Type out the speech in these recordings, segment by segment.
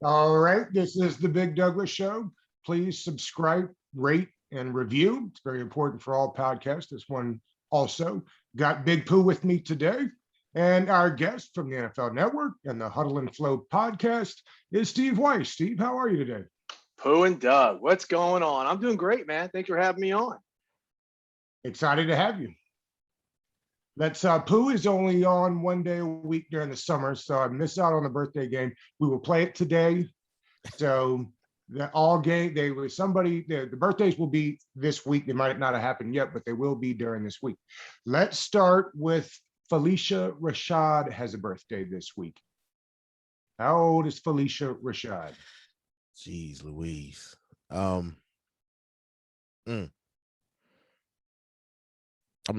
All right, this is the Big Douglas Show. Please subscribe, rate, and review. It's very important for all podcasts. This one also got Big Pooh with me today. And our guest from the NFL Network and the Huddle and Flow podcast is Steve Wyche. Steve, how are you today? Pooh and Doug, what's going on? I'm doing great, man. Thanks for having me on. Excited to have you. That's Pooh is only on one day a week during the summer, so I missed out on the birthday game. We will play it today. So the all game they was somebody the birthdays will be this week. They might not have happened yet, but they will be during this week. Let's start with Felicia Rashad has a birthday this week. How old is Felicia Rashad? Jeez Louise. I'm gonna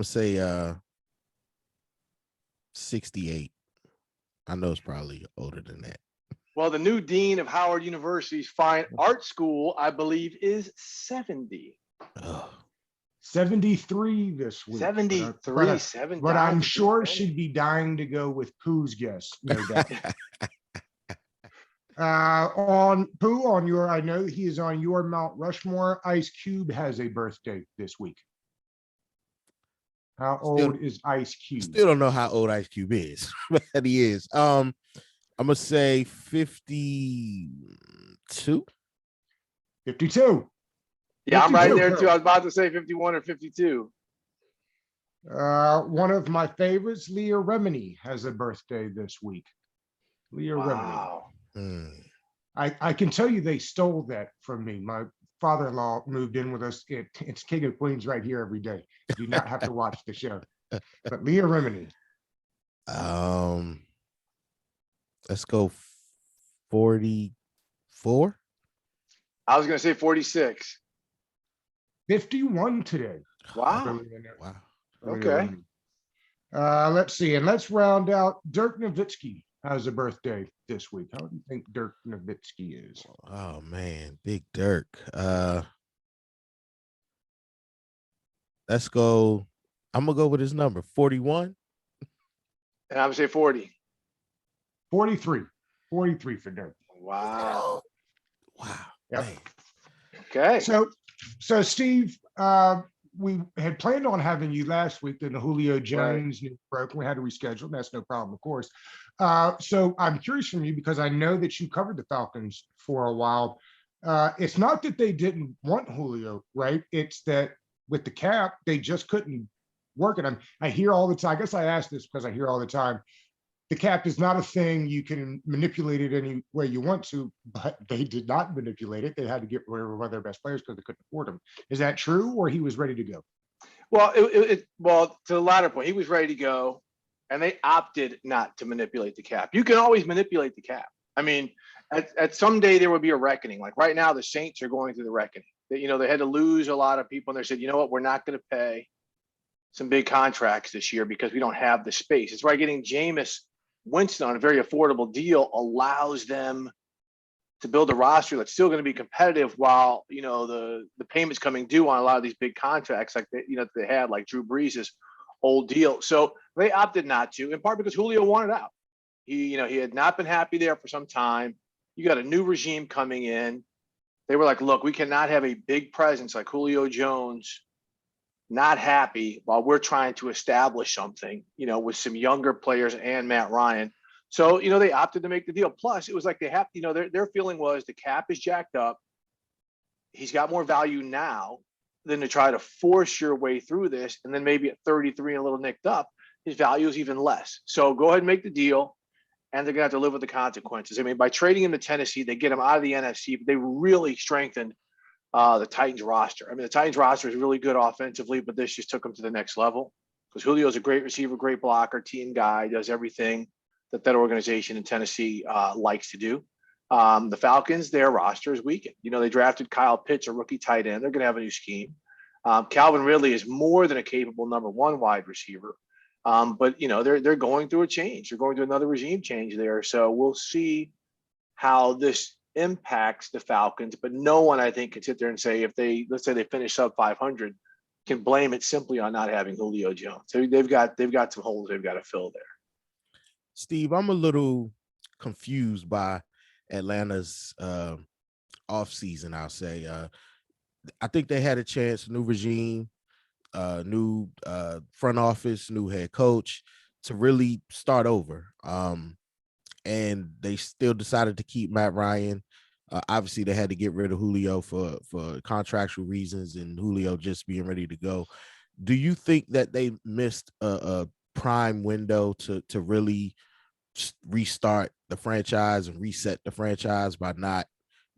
say 68. I know it's probably older than that. Well, the new dean of Howard University's Fine Art School, I believe, is 70. Oh, 73 this week. 73, 7. But I'm sure she'd be dying to go with Pooh's guess, no doubt. On Pooh, on your, I know he is on your Mount Rushmore. Ice Cube has a birthday this week. How old is Ice Cube? Still don't know how old Ice Cube is, but he is. I'm gonna say 52. 52. Yeah, I'm right 52. there too. I was about to say 51 or 52. One of my favorites, Leah Remini, has a birthday this week. Leah Wow. Remini. I can tell you they stole that from me. My father-in-law moved in with us. It's King of Queens right here every day. You do not have to watch the show. But Leah Remini. Let's go 44. I was going to say 46. 51 today. Wow. Wow. Okay. Let's see, and let's round out. Dirk Nowitzki has a birthday this week. How do you think Dirk Nowitzki is? Oh man, Big Dirk. Let's go. I'm gonna go with his number 41. And I would say 40. 43. 43 for Dirk. Wow. Wow. Yep. Man. Okay. So Steve, we had planned on having you last week, then the Julio Jones news broke. We had to reschedule. That's no problem, of course. So I'm curious from you because I know that you covered the Falcons for a while. It's not that they didn't want Julio, right? It's that with the cap, they just couldn't work it. I hear all the time. I guess I ask this because I hear all the time. The cap is not a thing you can manipulate it any way you want to, but they did not manipulate it. They had to get rid of one of their best players because they couldn't afford him. Is that true, or he was ready to go? Well, well, to the latter point, he was ready to go, and they opted not to manipulate the cap. You can always manipulate the cap. I mean, at some day there will be a reckoning. Like right now, the Saints are going through the reckoning. They had to lose a lot of people, and they said, you know what, we're not going to pay some big contracts this year because we don't have the space. It's why getting Jameis Winston on a very affordable deal allows them to build a roster that's still going to be competitive while the payments coming due on a lot of these big contracts like they had, like Drew Brees' old deal. So they opted not to, in part because Julio wanted out. He had not been happy there for some time. You got a new regime coming in. They were like, look, we cannot have a big presence like Julio Jones not happy while we're trying to establish something, with some younger players and Matt Ryan. So, they opted to make the deal. Plus, it was like they have, their feeling was the cap is jacked up. He's got more value now than to try to force your way through this. And then maybe at 33 and a little nicked up, his value is even less. So go ahead and make the deal. And they're going to have to live with the consequences. I mean, by trading him to Tennessee, they get him out of the NFC, but they really strengthened the Titans roster. I mean, the Titans roster is really good offensively, but this just took them to the next level because Julio's a great receiver, great blocker, team guy, does everything that organization in Tennessee likes to do. The Falcons, their roster is weakened. They drafted Kyle Pitts, a rookie tight end. They're going to have a new scheme. Calvin Ridley is more than a capable number one wide receiver. But they're going through a change. They're going through another regime change there. So we'll see how this impacts the Falcons. But no one, I think, can sit there and say let's say they finish sub 500, can blame it simply on not having Julio Jones. So they've got some holes they've got to fill there. Steve, I'm a little confused by Atlanta's off season, I'll say. I think they had a chance, new regime, new front office, new head coach, to really start over. And they still decided to keep Matt Ryan. Obviously, they had to get rid of Julio for contractual reasons, and Julio just being ready to go. Do you think that they missed a prime window to really restart the franchise and reset the franchise by not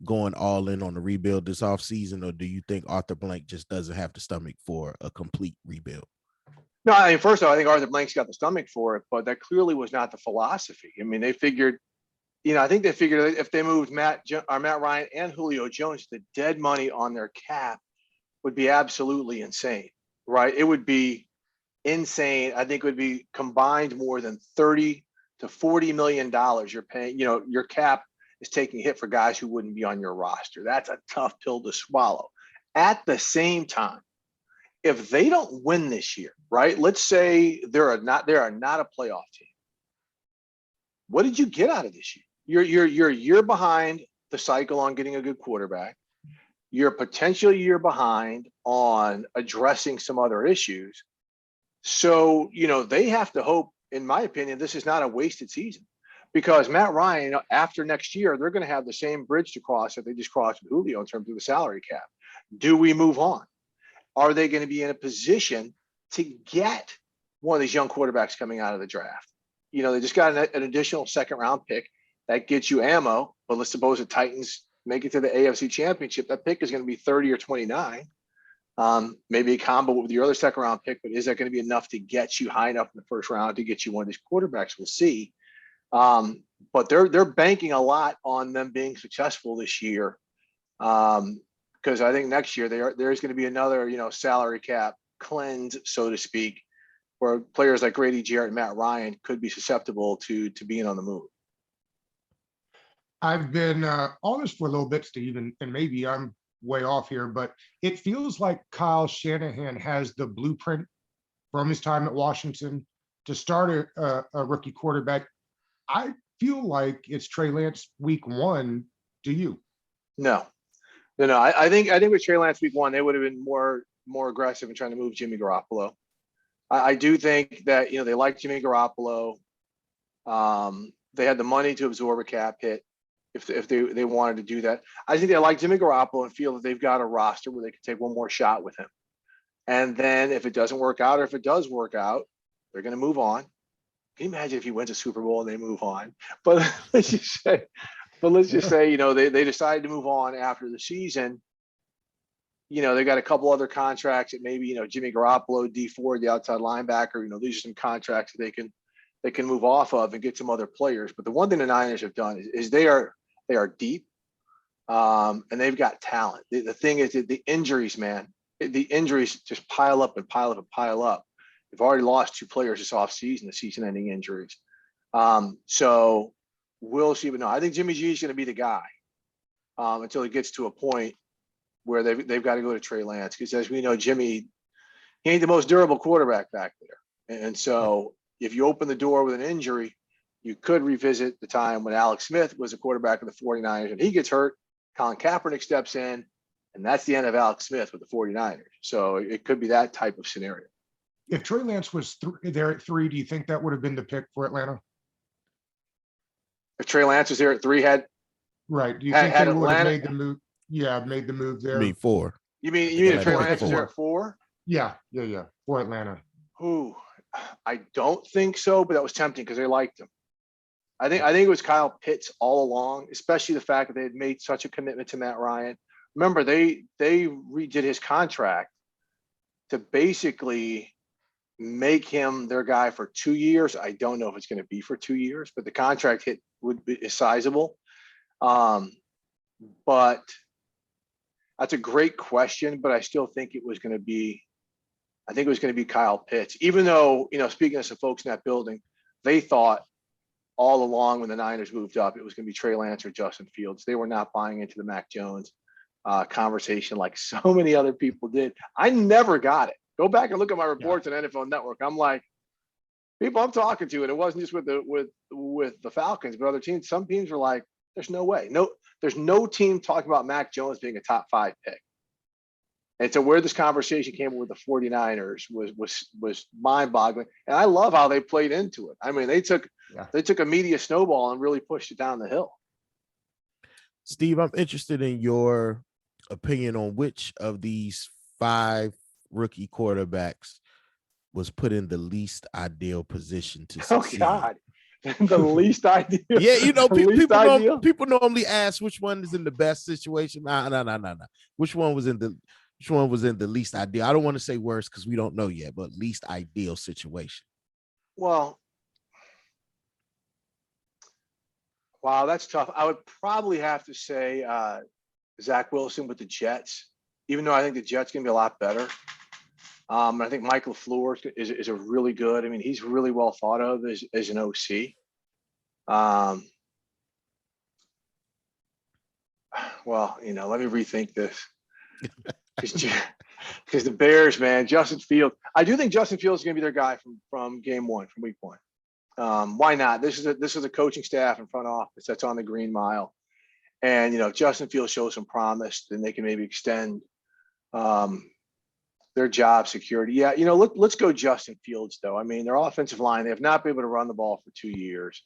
going all in on the rebuild this offseason? Or do you think Arthur Blank just doesn't have the stomach for a complete rebuild? No, I mean, first of all, I think Arthur Blank's got the stomach for it, but that clearly was not the philosophy. I mean, they figured, I think they figured if they moved Matt Ryan and Julio Jones, the dead money on their cap would be absolutely insane, right? It would be insane. I think it would be combined more than $30 to $40 million you're paying. Your cap is taking a hit for guys who wouldn't be on your roster. That's a tough pill to swallow. At the same time, if they don't win this year, right? Let's say they are not a playoff team. What did you get out of this year? You're a year behind the cycle on getting a good quarterback. You're potentially a year behind on addressing some other issues. So, they have to hope, in my opinion, this is not a wasted season, because Matt Ryan, after next year, they're going to have the same bridge to cross that they just crossed with Julio in terms of the salary cap. Do we move on? Are they going to be in a position to get one of these young quarterbacks coming out of the draft? They just got an additional second round pick that gets you ammo, but let's suppose the Titans make it to the AFC Championship. That pick is going to be 30 or 29. Maybe a combo with your other second round pick, but is that going to be enough to get you high enough in the first round to get you one of these quarterbacks? We'll see. But they're banking a lot on them being successful this year. Because I think next year there's going to be another, salary cap cleanse, so to speak, where players like Grady Jarrett and Matt Ryan could be susceptible to being on the move. I've been on this for a little bit, Steve, and maybe I'm way off here, but it feels like Kyle Shanahan has the blueprint from his time at Washington to start a rookie quarterback. I feel like it's Trey Lance week one. Do you? No. I think with Trey Lance week one, they would have been more aggressive in trying to move Jimmy Garoppolo. I do think that they like Jimmy Garoppolo. They had the money to absorb a cap hit if they wanted to do that. I think they like Jimmy Garoppolo and feel that they've got a roster where they can take one more shot with him. And then if it doesn't work out, or if it does work out, they're going to move on. Can you imagine if he wins a Super Bowl and they move on? But let's just say, they decided to move on after the season. They got a couple other contracts that maybe, Jimmy Garoppolo, D4, the outside linebacker, these are some contracts that they can move off of and get some other players. But the one thing the Niners have done is they are deep, and they've got talent. The thing is that the injuries, man, the injuries just pile up and pile up and pile up. They've already lost 2 players this offseason, the season-ending injuries. So we'll see. But no, I think Jimmy G is going to be the guy until he gets to a point where they've got to go to Trey Lance, because as we know, Jimmy, he ain't the most durable quarterback back there. And so if you open the door with an injury, you could revisit the time when Alex Smith was a quarterback of the 49ers and he gets hurt. Colin Kaepernick steps in, and that's the end of Alex Smith with the 49ers. So it could be that type of scenario. If Trey Lance was there at 3, do you think that would have been the pick for Atlanta? If Trey Lance was there at 3, right? Do you think they would have Atlanta made the move? Yeah, made the move there. I mean, 4. You mean if Trey Lance was there at 4? Yeah, for Atlanta. Ooh, I don't think so, but that was tempting because they liked him. I think it was Kyle Pitts all along, especially the fact that they had made such a commitment to Matt Ryan. Remember, they redid his contract to basically make him their guy for 2 years. I don't know if it's going to be for 2 years, but the contract hit is sizable. But that's a great question, but I still think it was going to be Kyle Pitts, even though, speaking to some folks in that building, they thought all along when the Niners moved up, it was going to be Trey Lance or Justin Fields. They were not buying into the Mac Jones conversation like so many other people did. I never got it. Go back and look at my reports on NFL Network. I'm like, people I'm talking to, and it wasn't just with the Falcons, but other teams. Some teams were like, There's no way. There's no team talking about Mac Jones being a top 5 pick. And so where this conversation came with the 49ers was mind-boggling. And I love how they played into it. I mean, they took a media snowball and really pushed it down the hill. Steve, I'm interested in your opinion on which of these 5 rookie quarterbacks was put in the least ideal position to succeed. Oh God. The least ideal. Yeah, you know, people people normally ask which one is in the best situation. No. Which one was in the least ideal? I don't want to say worse because we don't know yet, but least ideal situation. Well, wow, that's tough. I would probably have to say Zach Wilson with the Jets, even though I think the Jets can be a lot better. I think Mike LaFleur is a really good. I mean, he's really well thought of as an OC. Well, let me rethink this. Because the Bears, man, Justin Fields. I do think Justin Fields is going to be their guy from game 1, from week 1. Why not? This is a coaching staff and front office that's on the Green Mile, and if Justin Fields shows some promise, then they can maybe extend their job security. Yeah, let's go Justin Fields though. I mean, their offensive line, they have not been able to run the ball for 2 years.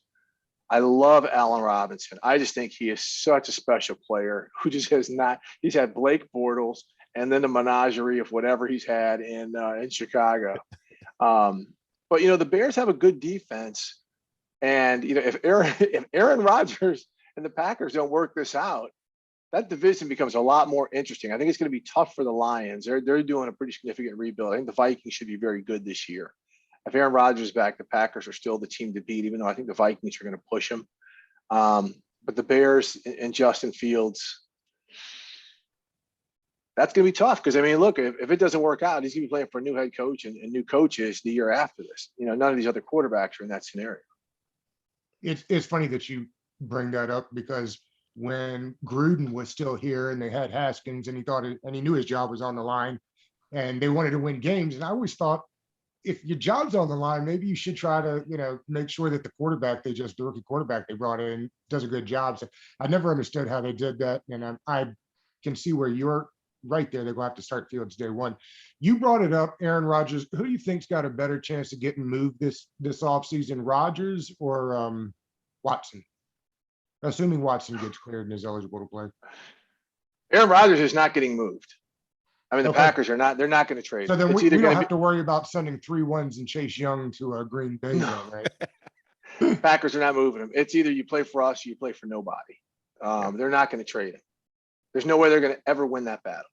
I love Allen Robinson. I just think he is such a special player who just has not. He's had Blake Bortles and then the menagerie of whatever he's had in Chicago. But the Bears have a good defense, and if Aaron Rodgers and the Packers don't work this out, that division becomes a lot more interesting. I think it's going to be tough for the Lions. They're doing a pretty significant rebuild. I think the Vikings should be very good this year. If Aaron Rodgers is back, the Packers are still the team to beat, even though I think the Vikings are going to push them. But the Bears and Justin Fields, that's going to be tough because, I mean, look, if it doesn't work out, he's going to be playing for a new head coach and new coaches the year after this. None of these other quarterbacks are in that scenario. It's funny that you bring that up because when Gruden was still here and they had Haskins and he knew his job was on the line and they wanted to win games. And I always thought, if your job's on the line, maybe you should try to, make sure that the rookie quarterback they brought in does a good job. So I never understood how they did that. And I can see where you're right there. They're going to have to start Fields day 1. You brought it up, Aaron Rodgers. Who do you think's got a better chance of getting moved this offseason, Rodgers or Watson? Assuming Watson gets cleared and is eligible to play. Aaron Rodgers is not getting moved. I mean, the Packers are not. They're not going to trade. So then we don't have to worry about sending 3 1s and Chase Young to Green Bay, right? Packers are not moving him. It's either you play for us or you play for nobody. They're not going to trade him. There's no way they're going to ever win that battle,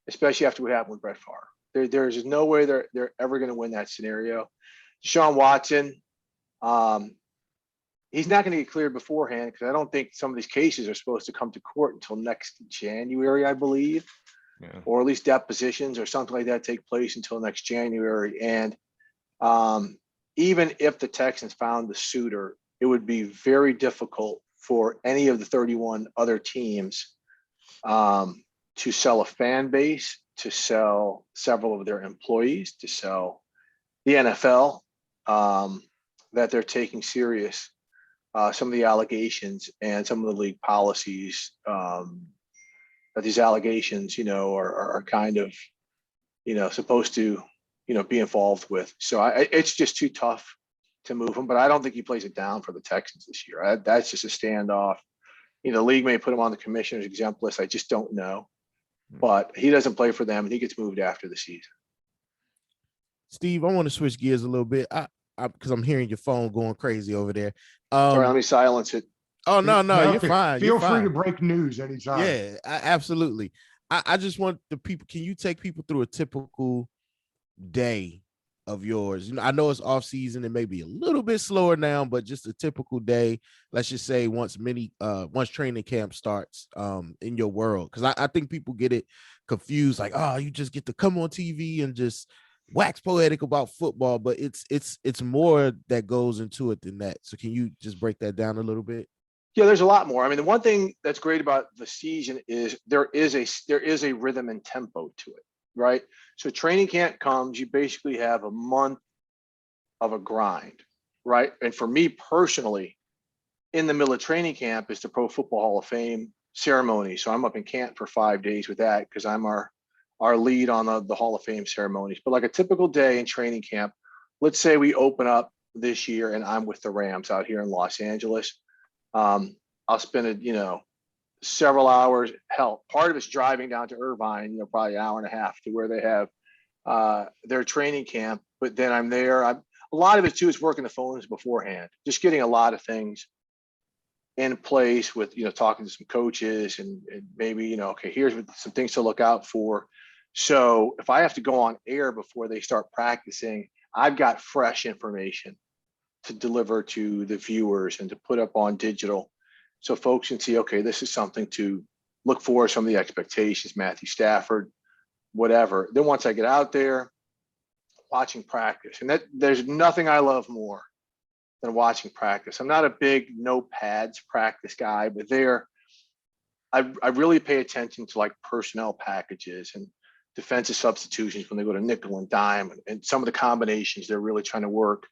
especially after what happened with Brett Favre. There's no way they're ever going to win that scenario. Deshaun Watson, he's not going to get cleared beforehand because I don't think some of these cases are supposed to come to court until next January, I believe. Yeah. Or at least depositions or something like that take place until next January. And even if the Texans found the suitor, it would be very difficult for any of the 31 other teams to sell a fan base, to sell several of their employees, to sell the NFL, that they're taking serious some of the allegations and some of the league policies that these allegations, are kind of, supposed to, be involved with. So it's just too tough to move him, but I don't think he plays it down for the Texans this year. That's just a standoff. The league may put him on the commissioner's exempt list. I just don't know, but he doesn't play for them and he gets moved after the season. Steve, I want to switch gears a little bit. Because I'm hearing your phone going crazy over there. Sorry, let me silence it. Oh, no, you're fine. Feel free to break news anytime. Yeah, absolutely. I just want the people, can you take people through a typical day of yours? I know it's off season and maybe a little bit slower now, but just a typical day, let's just say once training camp starts in your world. Because I think people get it confused, like, oh, you just get to come on TV and just wax poetic about football, but it's more that goes into it than that. So can you just break that down a little bit? Yeah, there's a lot more. I mean, the one thing that's great about the season is there is a rhythm and tempo to it, right? So training camp comes, you basically have a month of a grind, right? And for me personally, in the middle of training camp is the Pro Football Hall of Fame ceremony. So I'm up in camp for 5 days with that because I'm our lead on the Hall of Fame ceremonies. But like a typical day in training camp, let's say we open up this year and I'm with the Rams out here in Los Angeles. I'll spend several hours. Hell, part of it's driving down to Irvine, probably an hour and a half to where they have their training camp. But then I'm there. A lot of it too is working the phones beforehand, just getting a lot of things in place with, talking to some coaches and maybe, okay, here's some things to look out for. So if I have to go on air before they start practicing, I've got fresh information to deliver to the viewers and to put up on digital. So folks can see, okay, this is something to look for, some of the expectations, Matthew Stafford, whatever. Then once I get out there, watching practice, and that there's nothing I love more than watching practice. I'm not a big no pads practice guy, but I really pay attention to like personnel packages and defensive substitutions when they go to nickel and dime and some of the combinations they're really trying to work.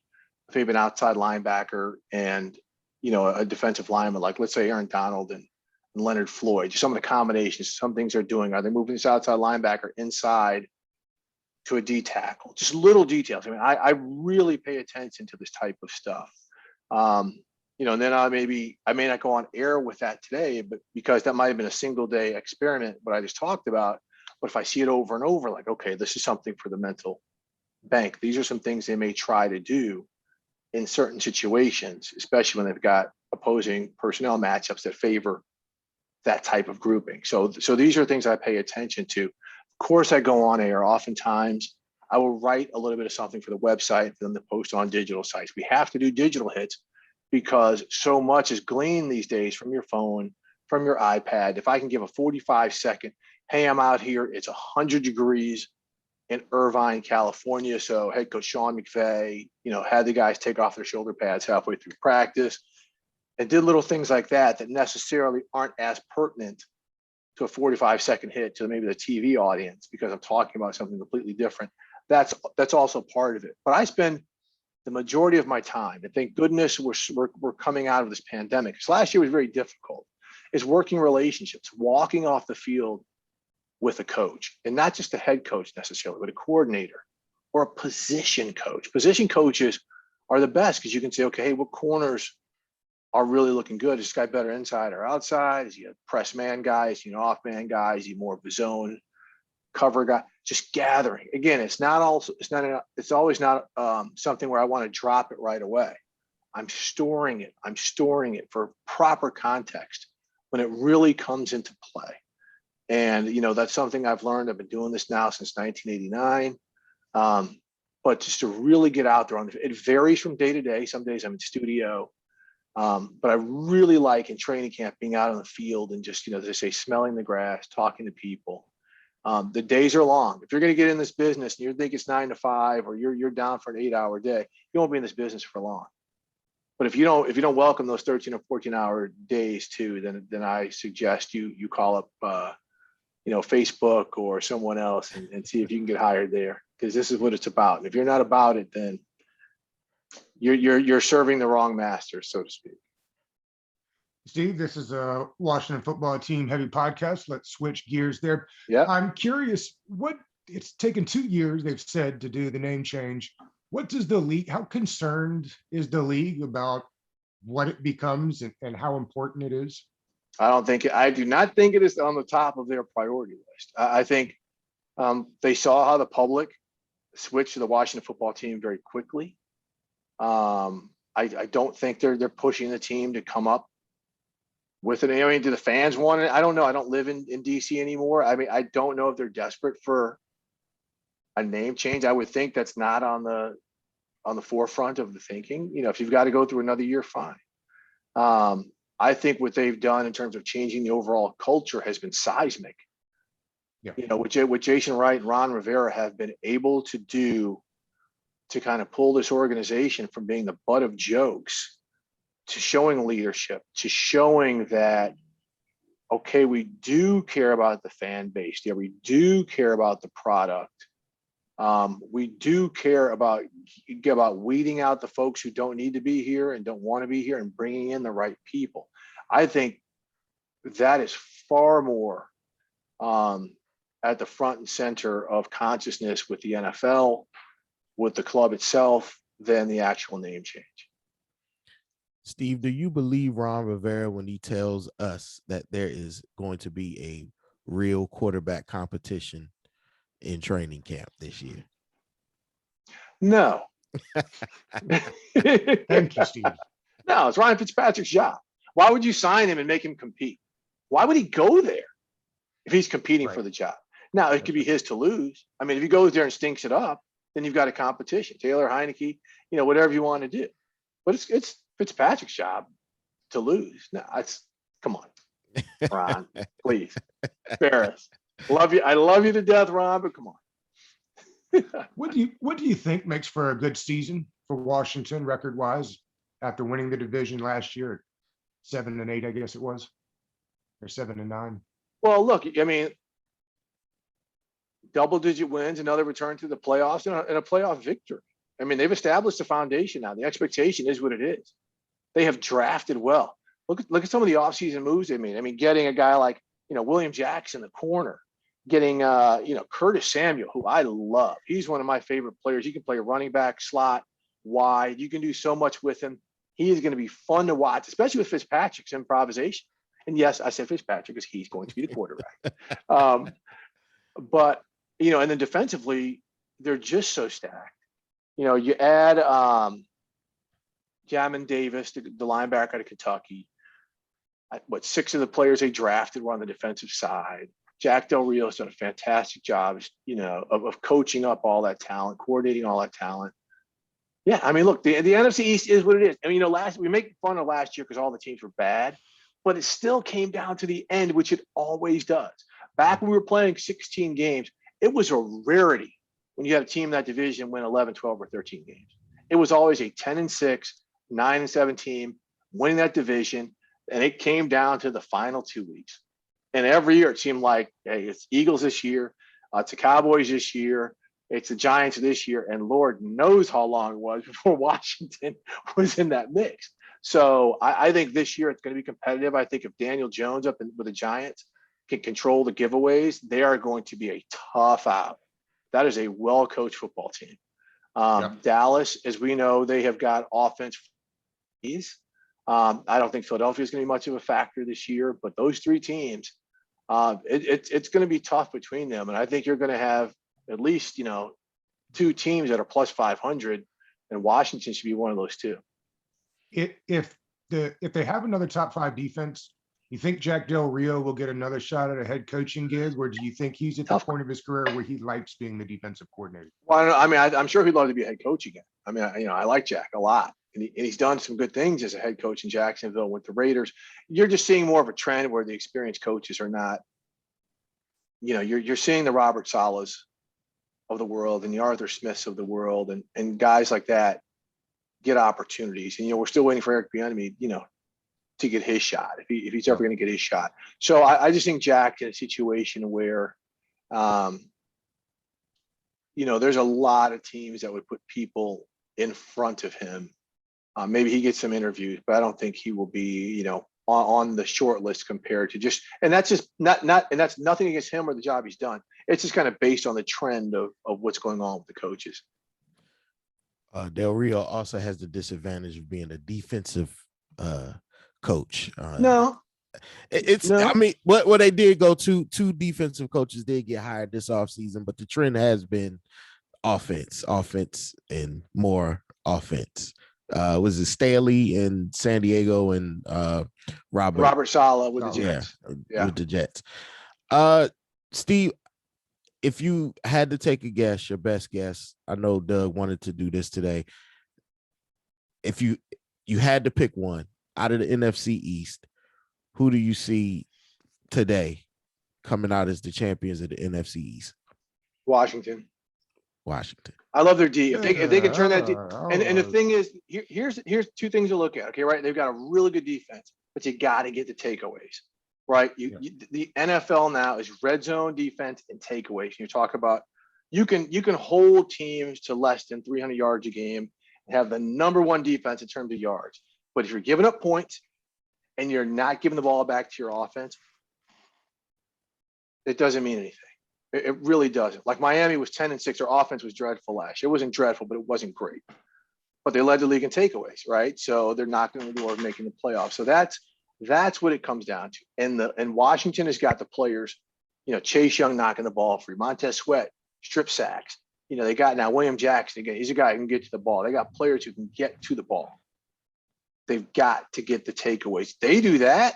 If maybe an outside linebacker and a defensive lineman, like let's say Aaron Donald and Leonard Floyd, just some of the combinations, some things they're doing. Are they moving this outside linebacker inside to a D tackle? Just little details. I mean, I really pay attention to this type of stuff. And then I may not go on air with that today, but because that might have been a single day experiment, what I just talked about. But if I see it over and over, like, okay, this is something for the mental bank. These are some things they may try to do in certain situations, especially when they've got opposing personnel matchups that favor that type of grouping. So these are things I pay attention to. Of course, I go on air. Oftentimes, I will write a little bit of something for the website for them to post on digital sites. We have to do digital hits because so much is gleaned these days from your phone, from your iPad. If I can give a 45-second, hey, I'm out here, it's 100 degrees in Irvine, California. So head coach Sean McVay, had the guys take off their shoulder pads halfway through practice and did little things like that necessarily aren't as pertinent to a 45-second hit to maybe the TV audience because I'm talking about something completely different. That's also part of it. But I spend the majority of my time, and thank goodness we're coming out of this pandemic, because last year was very difficult, is working relationships, walking off the field with a coach, and not just a head coach necessarily, but a coordinator or a position coach. Position coaches are the best because you can say, okay, hey, what corners are really looking good? Is this guy better inside or outside? Is he a press man guy? Is he an off man guy? Is he more of a zone cover guy? Just gathering. Again, it's always not something where I want to drop it right away. I'm storing it for proper context when it really comes into play. And, that's something I've learned. I've been doing this now since 1989. But just to really get out there it varies from day to day. Some days I'm in studio. But I really like in training camp being out on the field and just, as they say, smelling the grass, talking to people. The days are long. If you're going to get in this business and you think it's 9 to 5 or you're down for an 8-hour day, you won't be in this business for long. But if you don't welcome those 13 or 14-hour days too, then I suggest you call up Facebook or someone else and see if you can get hired there, because this is what it's about. And if you're not about it, then you're serving the wrong master, so to speak. Steve, this is a Washington football team heavy podcast. Let's switch gears there. Yeah. I'm curious, it's taken 2 years, they've said, to do the name change. What does the league, how concerned is the league about what it becomes and how important it is? I do not think it is on the top of their priority list. I think they saw how the public switched to the Washington football team very quickly. I don't think they're pushing the team to come up with it. I mean, do the fans want it? I don't know. I don't live in DC anymore. I mean, I don't know if they're desperate for a name change. I would think that's not on the forefront of the thinking. If you've got to go through another year, fine. I think what they've done in terms of changing the overall culture has been seismic. Yeah. What Jason Wright and Ron Rivera have been able to do to kind of pull this organization from being the butt of jokes to showing leadership, to showing that, okay, we do care about the fan base. Yeah, we do care about the product. We do care about weeding out the folks who don't need to be here and don't want to be here and bringing in the right people. I think that is far more at the front and center of consciousness with the NFL, with the club itself, than the actual name change. Steve, do you believe Ron Rivera when he tells us that there is going to be a real quarterback competition in training camp this year? No. Thank you, Steve. No, it's Ryan Fitzpatrick's job. Why would you sign him and make him compete? Why would he go there if he's competing for the job? Now, it could be his to lose. I mean, if he goes there and stinks it up, then you've got a competition. Taylor, Heineke, whatever you want to do. But it's Fitzpatrick's job to lose. No, come on, Ron, please. Spare us. Love you. I love you to death, Ron, but come on. What do you think makes for a good season for Washington record-wise after winning the division last year, 7-8, I guess it was, or 7-9? Well, look, I mean, double-digit wins, another return to the playoffs, and a playoff victory. I mean, they've established a foundation now. The expectation is what it is. They have drafted well. Look at some of the offseason moves they made. I mean, getting a guy like William Jackson, the corner, getting Curtis Samuel, who I love. He's one of my favorite players. He can play running back, slot, wide. You can do so much with him. He is going to be fun to watch, especially with Fitzpatrick's improvisation. And yes, I said Fitzpatrick because he's going to be the quarterback. But and then defensively, they're just so stacked. You add Jamin Davis, the linebacker out of Kentucky. 6 of the players they drafted were on the defensive side. Jack Del Rio has done a fantastic job, of coaching up all that talent, coordinating all that talent. Yeah, I mean, look, the NFC East is what it is. I mean, we make fun of last year because all the teams were bad, but it still came down to the end, which it always does. Back when we were playing 16 games, it was a rarity when you had a team in that division win 11, 12, or 13 games. It was always a 10-6, 9-7 team winning that division, and it came down to the final 2 weeks. And every year it seemed like, hey, it's Eagles this year, it's the Cowboys this year, it's the Giants this year, and Lord knows how long it was before Washington was in that mix. So I think this year it's going to be competitive. I think if Daniel Jones with the Giants can control the giveaways, they are going to be a tough out. That is a well-coached football team. Dallas, as we know, they have got offense. I don't think Philadelphia is going to be much of a factor this year, but those 3 teams, it's going to be tough between them. And I think you're going to have at least, 2 teams that are plus 500, and Washington should be one of those 2. If they have another top 5 defense, you think Jack Del Rio will get another shot at a head coaching gig, or do you think he's at the point of his career where he likes being the defensive coordinator? Well, I'm sure he'd love to be a head coach again. I mean, I like Jack a lot, and he's done some good things as a head coach in Jacksonville with the Raiders. You're just seeing more of a trend where the experienced coaches are not, you're seeing the Robert Salehs of the world and the Arthur Smiths of the world and guys like that get opportunities. And, we're still waiting for Eric Bieniemy, to get his shot, if he's ever going to get his shot. So I just think Jack in a situation where, there's a lot of teams that would put people in front of him. Maybe he gets some interviews, but I don't think he will be, on the short list compared to and that's just and that's nothing against him or the job he's done. It's just kind of based on the trend of what's going on with the coaches. Del Rio also has the disadvantage of being a defensive coach. No. I mean, what they did go to 2 defensive coaches did get hired this offseason, but the trend has been offense, and more offense. Was it Staley in San Diego and Robert Saleh with the Jets? Yeah, with the Jets. Steve, if you had to take a guess, your best guess, I know Doug wanted to do this today. If you had to pick one out of the NFC East, who do you see today coming out as the champions of the NFC East? Washington. I love their D. If they can turn that D. And the thing is, here's 2 things to look at. Okay, right? They've got a really good defense, but you got to get the takeaways, right? The NFL now is red zone defense and takeaways. You talk about, You can hold teams to less than 300 yards a game and have the number one defense in terms of yards. But if you're giving up points and you're not giving the ball back to your offense, it doesn't mean anything. It really doesn't. Like Miami was 10-6. Their offense was dreadful last year. It wasn't dreadful, but it wasn't great. But they led the league in takeaways, right? So they're knocking on the door of making the playoffs. So that's what it comes down to. And Washington has got the players, Chase Young knocking the ball free, Montez Sweat, strip sacks. They got now William Jackson again. He's a guy who can get to the ball. They got players who can get to the ball. They've got to get the takeaways. They do that.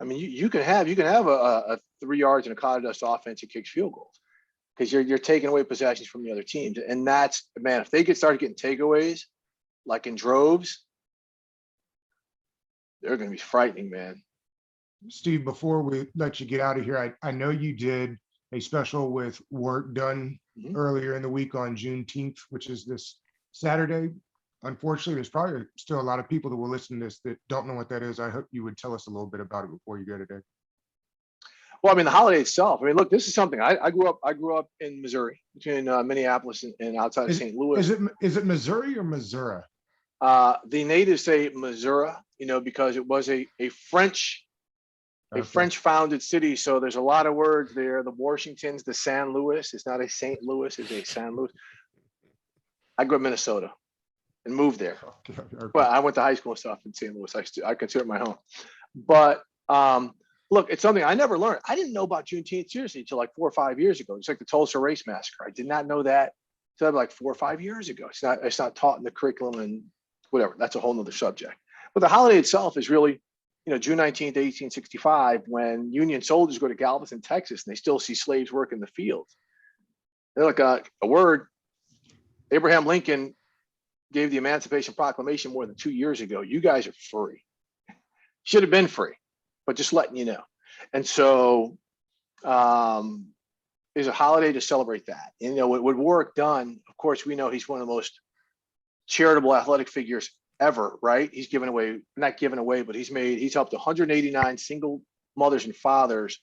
I mean, you can have a 3 yards and a cloud of dust offense that kicks field goals because you're taking away possessions from the other teams. And that's, man, if they started getting takeaways like in droves, they're going to be frightening, man. Steve, before we let you get out of here, I know you did a special with Work Done earlier in the week on Juneteenth, which is this Saturday. Unfortunately, there's probably still a lot of people that will listen to this that don't know what that is. I hope you would tell us a little bit about it before you go today. Well, I mean, the holiday itself. I mean, look, this is something I grew up in Missouri, between Minneapolis and outside of St. Louis. Is it Missouri or Missouri? The natives say Missouri, because it was a French founded city. So there's a lot of words there. The Washingtons, the San Luis. It's not a St. Louis, it's a San Luis. I grew up in Minnesota and moved there. Okay. But I went to high school and stuff in St. Louis. I consider it my home. But look, it's something I never learned. I didn't know about Juneteenth seriously until like 4 or 5 years ago. It's like the Tulsa Race Massacre. I did not know that until like 4 or 5 years ago. It's not taught in the curriculum and whatever. That's a whole nother subject. But the holiday itself is really, June 19th, 1865, when Union soldiers go to Galveston, Texas, and they still see slaves work in the fields. They're like a word. Abraham Lincoln gave the Emancipation Proclamation more than 2 years ago. You guys are free. Should have been free, but just letting you know. And so there's a holiday to celebrate that. And, with Work Done, of course, we know he's one of the most charitable athletic figures ever, right? He's not given away, but he's helped 189 single mothers and fathers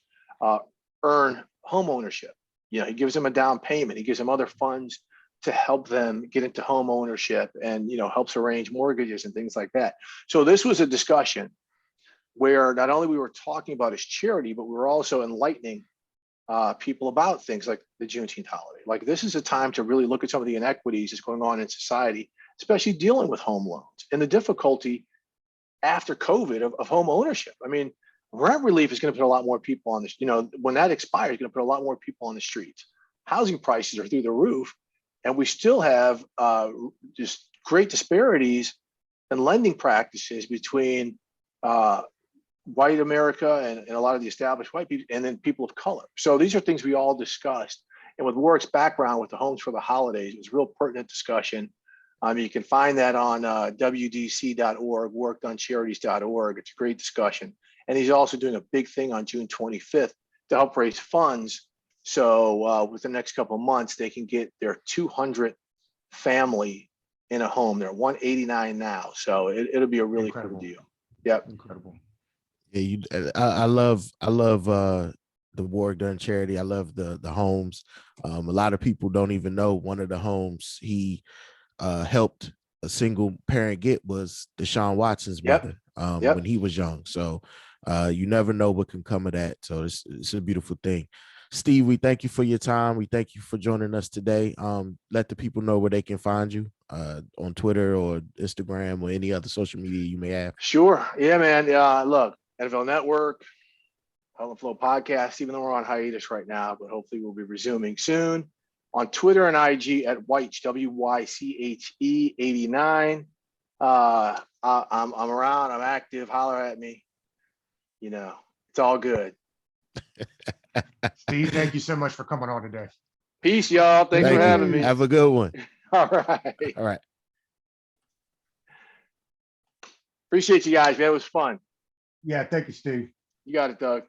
earn home ownership. He gives them a down payment. He gives them other funds to help them get into home ownership and, helps arrange mortgages and things like that. So this was a discussion where not only we were talking about his charity, but we were also enlightening people about things like the Juneteenth holiday. Like, this is a time to really look at some of the inequities that's going on in society, especially dealing with home loans and the difficulty after COVID of home ownership. I mean, rent relief is going to put a lot more people on the, when that expires, going to put a lot more people on the streets. Housing prices are through the roof, and we still have just great disparities in lending practices between white America and a lot of the established white people, and then people of color. So these are things we all discussed. And with Warwick's background with the Homes for the Holidays, it was a real pertinent discussion. You can find that on WDC.org, workdonecharities.org. It's a great discussion. And he's also doing a big thing on June 25th to help raise funds. So with the next couple of months, they can get their 200th family in a home. They're 189 now. So it'll be a really incredible cool deal. Yep. Incredible. Yeah, I love the Work Done charity. I love the homes. A lot of people don't even know one of the homes he helped a single parent get was Deshaun Watson's mother when he was young. So you never know what can come of that. So it's a beautiful thing. Steve, we thank you for your time. We thank you for joining us today. Let the people know where they can find you on Twitter or Instagram or any other social media you may have. Sure. Yeah, man. Look, NFL Network, Hell and Flow Podcast, even though we're on hiatus right now, but hopefully we'll be resuming soon. On Twitter and IG at Wyche, WYCHE 89. I'm around. I'm active. Holler at me. It's all good. Steve, thank you so much for coming on today. Peace, y'all. Thanks for having me. Have a good one. All right. All right. Appreciate you guys, man. It was fun. Yeah, thank you, Steve. You got it, Doug.